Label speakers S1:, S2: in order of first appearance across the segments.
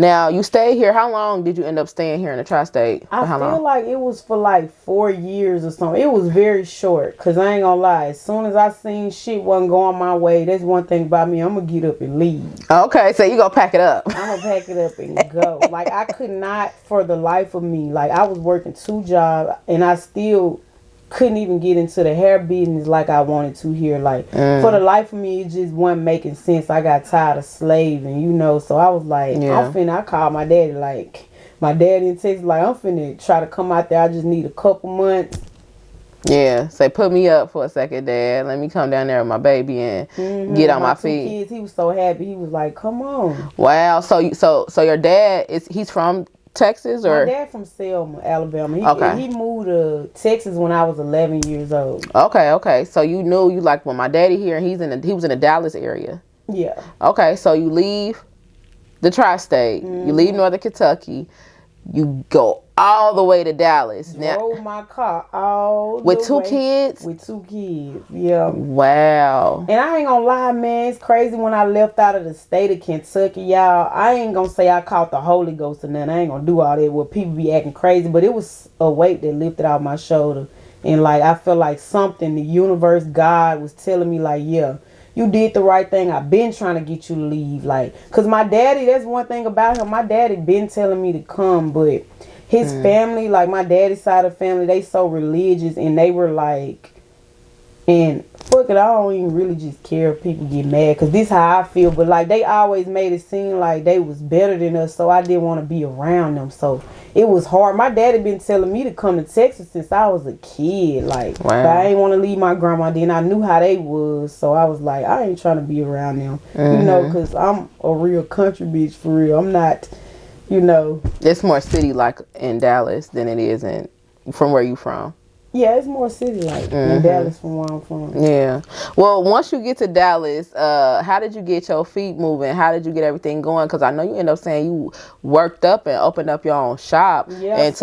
S1: Now, you stayed here. How long did you end up staying here in the tri-state?
S2: I feel like it was for like 4 years or something. It was very short. Because I ain't gonna lie. As soon as I seen shit wasn't going my way, that's one thing about me. I'm going to get up and leave.
S1: Okay, so you gonna pack it up.
S2: I'm going to pack it up and go. Like, I could not for the life of me. Like, I was working 2 jobs and I still couldn't even get into the hair business like I wanted to here. Like, for the life of me, it just wasn't making sense. I got tired of slaving, you know. So I was like, I called my daddy, like, my daddy in Texas, like, I'm finna try to come out there. I just need a couple months.
S1: Yeah, say, put me up for a second, Dad. Let me come down there with my baby and get on my feet.
S2: 2 kids, he was so happy. He was like, come on.
S1: Wow. So your dad, he's from Texas, or?
S2: My dad from Selma, Alabama. He moved to Texas when I was 11 years old.
S1: Okay. So you knew, you like, well, my daddy here, and he was in the Dallas area.
S2: Yeah.
S1: Okay, so you leave the tri-state, you leave Northern Kentucky, you go all the way to Dallas.
S2: Drove my car all
S1: with
S2: the
S1: 2
S2: way.
S1: kids?
S2: With 2 kids, yeah.
S1: Wow.
S2: And I ain't gonna lie, man, it's crazy when I left out of the state of Kentucky, y'all. I ain't gonna say I caught the Holy Ghost or nothing. I ain't gonna do all that where people be acting crazy, but it was a weight that lifted off my shoulder. And like, I feel like something, the universe, God was telling me, like, yeah, you did the right thing. I've been trying to get you to leave. Like, because my daddy, that's one thing about him. My daddy been telling me to come, but his family, like my daddy's side of the family, they so religious, and they were like, and fuck it, I don't even really just care if people get mad, because this how I feel, but like, they always made it seem like they was better than us, so I didn't want to be around them, so it was hard. My daddy been telling me to come to Texas since I was a kid, like, but I ain't want to leave my grandma, then I knew how they was, so I was like, I ain't trying to be around them, you know, because I'm a real country bitch, for real. I'm not, you know.
S1: It's more city-like in Dallas than it is from where you from.
S2: Yeah, it's more city-like in Dallas from where I'm from.
S1: Yeah. Well, once you get to Dallas, how did you get your feet moving? How did you get everything going? Because I know you end up saying you worked up and opened up your own shop and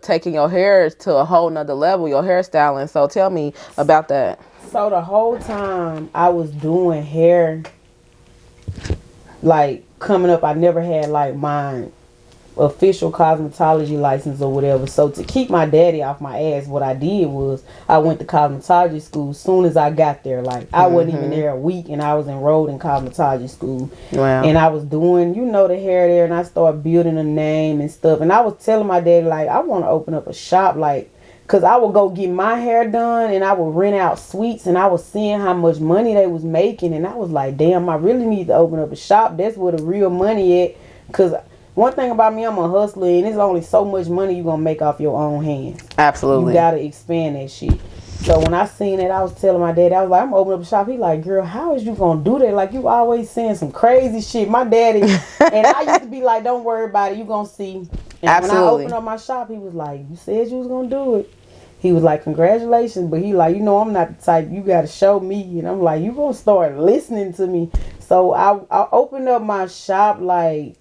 S1: taking your hair to a whole nother level, your hairstyling. So tell me about that.
S2: So the whole time I was doing hair, like, coming up, I never had, like, my official cosmetology license or whatever. So to keep my daddy off my ass, what I did was I went to cosmetology school as soon as I got there. Like, I wasn't even there a week, and I was enrolled in cosmetology school.
S1: Wow.
S2: And I was doing, you know, the hair there, and I started building a name and stuff. And I was telling my daddy, like, I want to open up a shop, like, because I would go get my hair done, and I would rent out suites, and I was seeing how much money they was making, and I was like, damn, I really need to open up a shop. That's where the real money at. Because one thing about me, I'm a hustler, and there's only so much money you're going to make off your own hands.
S1: Absolutely.
S2: You got to expand that shit. So when I seen it, I was telling my dad, I was like, I'm opening up a shop. He like, girl, how is you going to do that? Like, you always saying some crazy shit. My daddy, and I used to be like, don't worry about it. You going to see. And
S1: Absolutely.
S2: when I opened up my shop, he was like, you said you was going to do it. He was like, congratulations. But he like, you know, I'm not the type, you got to show me. And I'm like, you going to start listening to me. So I opened up my shop like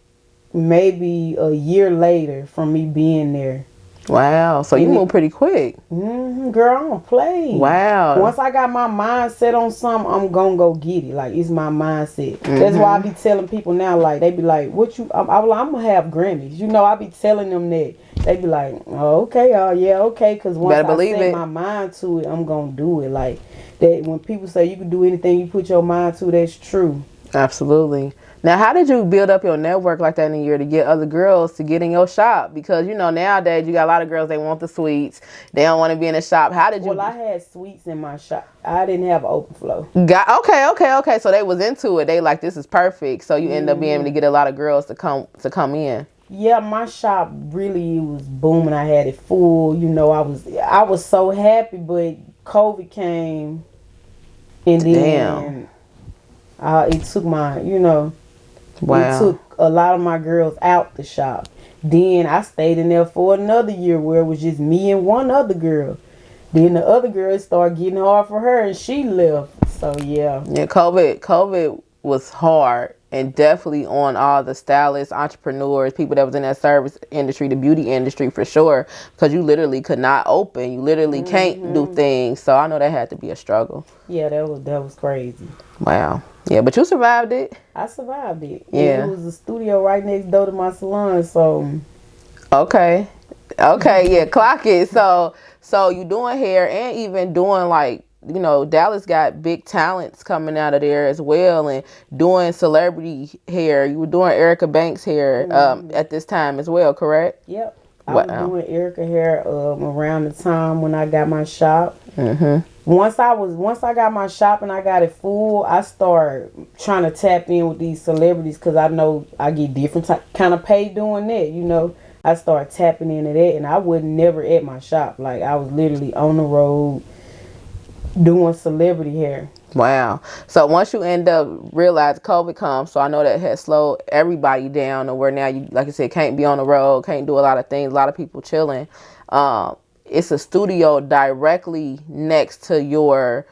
S2: maybe a year later from me being there.
S1: Wow. So you moved pretty quick.
S2: Girl, I don't play.
S1: Wow.
S2: Once I got my mindset on something, I'm going to go get it. Like, it's my mindset. That's why I be telling people now, like, they be like, what you, I'm going to have Grammys. You know, I be telling them that. They be like, oh, okay, yeah, okay. Because once I set my mind to it, I'm going to do it. Like, that when people say you can do anything you put your mind to, that's true.
S1: Absolutely. Now, how did you build up your network like that in a year to get other girls to get in your shop? Because, you know, nowadays you got a lot of girls, they want the suites. They don't want to be in the shop. How did you?
S2: Well, I had suites in my shop. I didn't have open flow.
S1: Okay. So they was into it. They like, this is perfect. So you end up being able to get a lot of girls to come in.
S2: Yeah, my shop really was booming. I had it full. You know, I was so happy, but COVID came, and then it took my, you know.
S1: Wow.
S2: It took a lot of my girls out the shop. Then I stayed in there for another year where it was just me and one other girl. Then the other girl started getting hard for her and she left. So yeah.
S1: Yeah, COVID was hard. and definitely on all the stylists, entrepreneurs, people that was in that service industry, the beauty industry for sure, because you literally could not open. You literally can't do things. So I know that had to be a struggle.
S2: Yeah, that was crazy.
S1: Wow. Yeah, but you survived it.
S2: I survived it.
S1: Yeah.
S2: And it was a studio right next door to my salon, so.
S1: Okay, yeah, clock it. So you doing hair and even doing like, you know, Dallas got big talents coming out of there as well, and doing celebrity hair. You were doing Erica Banks hair at this time as well, correct?
S2: Yep. I was doing Erica hair around the time when I got my shop. Once I got my shop and I got it full, I started trying to tap in with these celebrities because I know I get different kind of pay doing that, you know. I started tapping into that, and I was never at my shop. Like, I was literally on the road doing celebrity hair.
S1: Wow. So once you end up realize COVID comes, so I know that has slowed everybody down, and where now you, like I said, can't be on the road, can't do a lot of things, a lot of people chilling. It's a studio directly next to your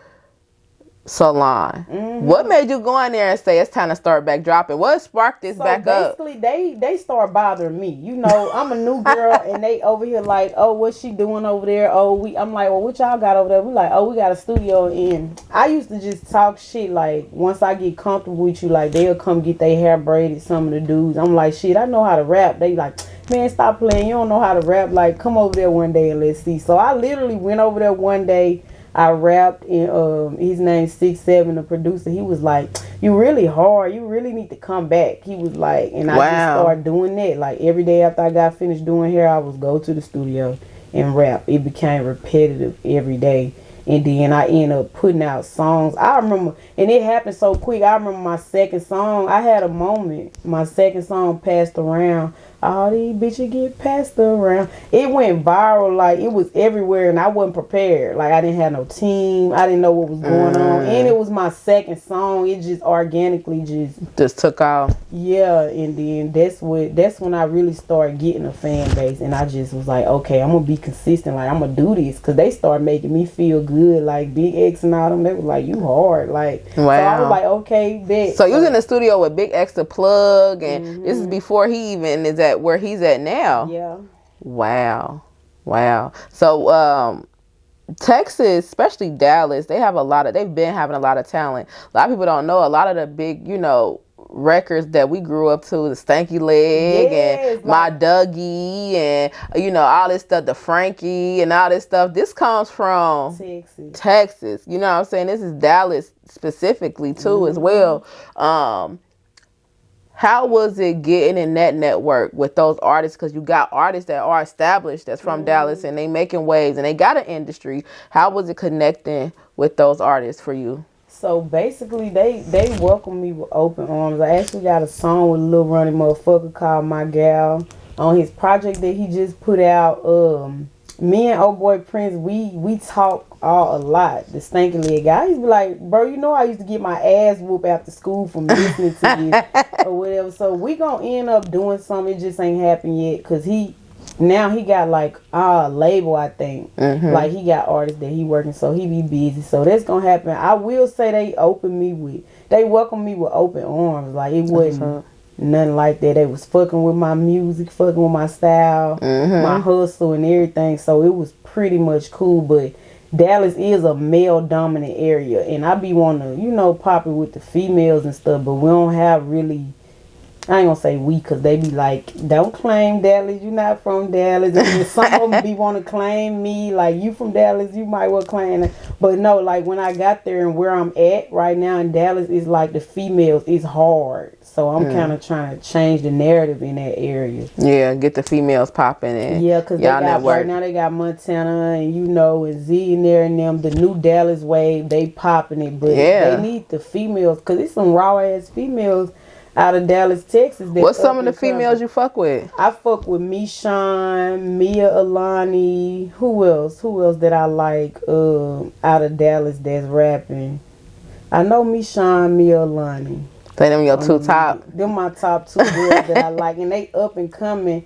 S1: salon. What made you go in there and say it's time to start back dropping? What sparked this back up?
S2: Basically, they start bothering me. You know, I'm a new girl, and they over here like, oh, what's she doing over there? Oh, I'm like, well, what y'all got over there? We like, oh, we got a studio. And I used to just talk shit. Like, once I get comfortable with you, like, they'll come get their hair braided, some of the dudes. I'm like, shit, I know how to rap. They like, man, stop playing. You don't know how to rap. Like, come over there one day and let's see. So I literally went over there one day. I rapped, and his name's 6'7", the producer. He was like, you really hard. You really need to come back. He was like, and I just started doing that. Like, every day after I got finished doing hair, I would go to the studio and rap. It became repetitive every day. And then I ended up putting out songs. I remember, and it happened so quick. I remember my second song. I had a moment. My second song passed around. All these bitches get passed around. It went viral. Like, it was everywhere, and I wasn't prepared. Like, I didn't have no team. I didn't know what was going on. And it was my second song. It just organically just
S1: took off.
S2: Yeah, and then that's when I really started getting a fan base. And I just was like, okay, I'm going to be consistent. Like, I'm going to do this. Because they started making me feel good. Like, Big X and all them, they was like, you hard. Like, so I was like, okay, bet.
S1: So you was in the studio with Big X the Plug, and this is before he even is at where he's at now.
S2: Yeah.
S1: Wow. So Texas, especially Dallas, they've been having a lot of talent. A lot of people don't know a lot of the big, you know, records that we grew up to, the Stanky Leg and My Dougie, and you know, all this stuff, the Frankie and all this stuff. This comes from Texas. You know what I'm saying? This is Dallas specifically too as well. How was it getting in that network with those artists? Because you got artists that are established that's from Dallas, and they making waves, and they got an industry. How was it connecting with those artists for you?
S2: So basically, they welcomed me with open arms. I actually got a song with Lil Ronnie Motherfucker called My Gal on his project that he just put out. Me and old boy Prince, we talk a lot. The Stanky Leg guy, he's be like, bro, you know I used to get my ass whooped after school from listening to this or whatever. So we gonna end up doing something. It just ain't happened yet because he got like a label, I think. Like, he got artists that he working, so he be busy. So that's gonna happen. I will say they welcomed me with open arms. Like, it wasn't nothing like that. They was fucking with my music, fucking with my style, my hustle and everything. So it was pretty much cool. But Dallas is a male dominant area, and I be wanting to, you know, pop it with the females and stuff, but we don't have really, I ain't gonna say we, because they be like, don't claim Dallas, you not from Dallas. And some of them be want to claim me, like, you from Dallas, you might well claim it. But no, like, when I got there and where I'm at right now in Dallas, is like the females is hard. So I'm kind of trying to change the narrative in that area.
S1: Yeah, get the females popping in.
S2: Yeah, because right now they got Montana and, you know, and Z in there and them, the new Dallas wave, they popping it. But they need the females, because it's some raw ass females out of Dallas, Texas.
S1: What's some of the females you fuck with?
S2: I fuck with Michonne, Mia Alani. Who else that I like out of Dallas that's rapping? I know Michonne, Mia Alani.
S1: Say them your two top.
S2: Them my top two girls that I like, and they up and coming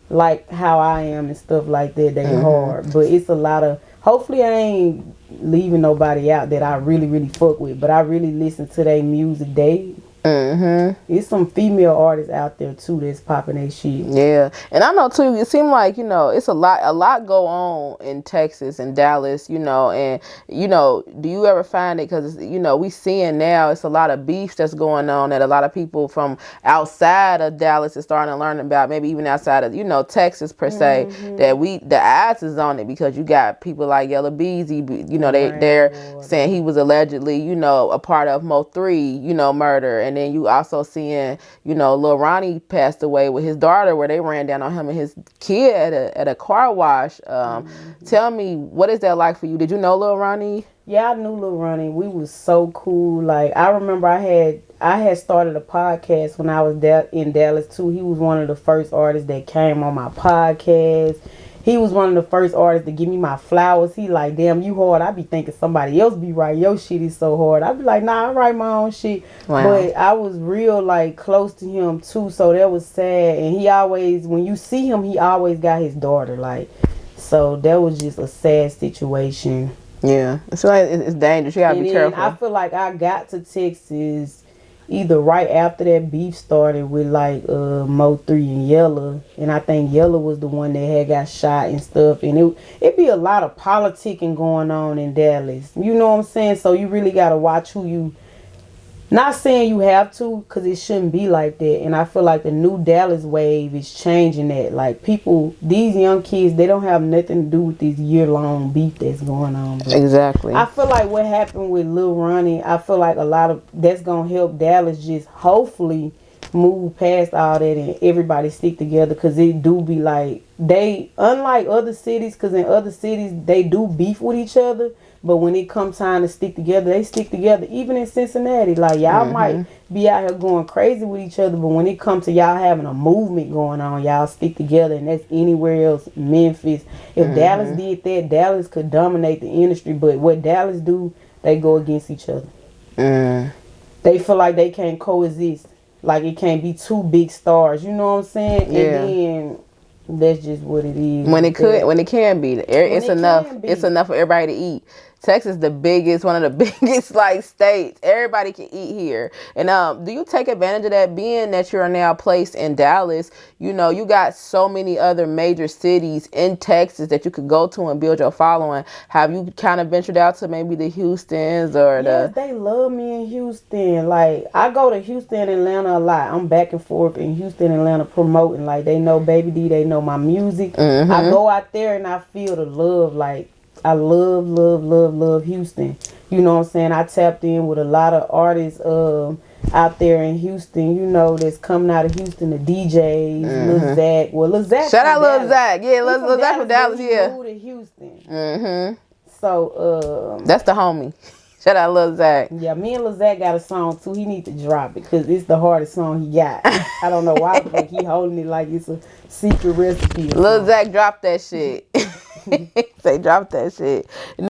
S2: like how I am and stuff like that. They hard, but it's a lot of. Hopefully, I ain't leaving nobody out that I really, really fuck with, but I really listen to their music. They It's some female artists out there too that's popping their shit.
S1: Yeah, and I know too. It seems like it's a lot go on in Texas and Dallas. And do you ever find it? Because we seeing now it's a lot of beef that's going on that a lot of people from outside of Dallas is starting to learn about. Maybe even outside of Texas per se. That the eyes is on it because you got people like Yella Beezy. They're saying he was allegedly a part of Mo3 murder, and then you also seeing Lil Ronnie passed away with his daughter where they ran down on him and his kid at a car wash. Tell me, what is that like for you? Did you know Lil Ronnie?
S2: Yeah, I knew Lil Ronnie. We was so cool. Like, I remember I had started a podcast when I was in Dallas too. He was one of the first artists that came on my podcast. He was one of the first artists to give me my flowers. He like, damn, you hard. I be thinking somebody else be right. Your shit is so hard. I be like, nah, I write my own shit. Wow. But I was real close to him too, so that was sad. And he always, when you see him, he always got his daughter. So that was just a sad situation.
S1: Yeah, it's dangerous. You gotta be careful.
S2: I feel like I got to Texas either right after that beef started with Mo3 and Yella, and I think Yella was the one that had got shot and stuff, and it be a lot of politicking going on in Dallas. You know what I'm saying? So you really gotta watch who you. Not saying you have to, because it shouldn't be like that. And I feel like the new Dallas wave is changing that. People, these young kids, they don't have nothing to do with this year-long beef that's going on. But
S1: exactly.
S2: I feel like what happened with Lil Ronnie, I feel like a lot of that's going to help Dallas just hopefully move past all that and everybody stick together, because it do be they, unlike other cities, because in other cities, they do beef with each other. But when it comes time to stick together, they stick together. Even in Cincinnati, y'all might be out here going crazy with each other, but when it comes to y'all having a movement going on, y'all stick together, and that's anywhere else. Memphis, if Dallas did that, Dallas could dominate the industry. But what Dallas do, they go against each other. They feel like they can't coexist. It can't be two big stars. You know what I'm saying? Yeah. And then that's just what it is.
S1: When it can be, it's enough. It's enough for everybody to eat. Texas is one of the biggest states. Everybody can eat here. And do you take advantage of that, being that you're now placed in Dallas? You got so many other major cities in Texas that you could go to and build your following. Have you kind of ventured out to maybe the Houstons or
S2: Yes, they love me in Houston. I go to Houston, Atlanta a lot. I'm back and forth in Houston, Atlanta promoting. They know BabyDee, they know my music. I go out there and I feel the love. I love Houston. You know what I'm saying? I tapped in with a lot of artists out there in Houston, that's coming out of Houston, the DJs, Lil Zach. Well, Lil Zach.
S1: Shout out Lil Zach. Yeah, Lil Zach from Dallas, yeah.
S2: Moved to Houston. So,
S1: that's the homie. Shout out Lil Zach.
S2: Yeah, me and Lil Zach got a song too. He need to drop it because it's the hardest song he got. I don't know why, but he holding it like it's a secret recipe.
S1: Lil Zach dropped that shit. Say drop that shit.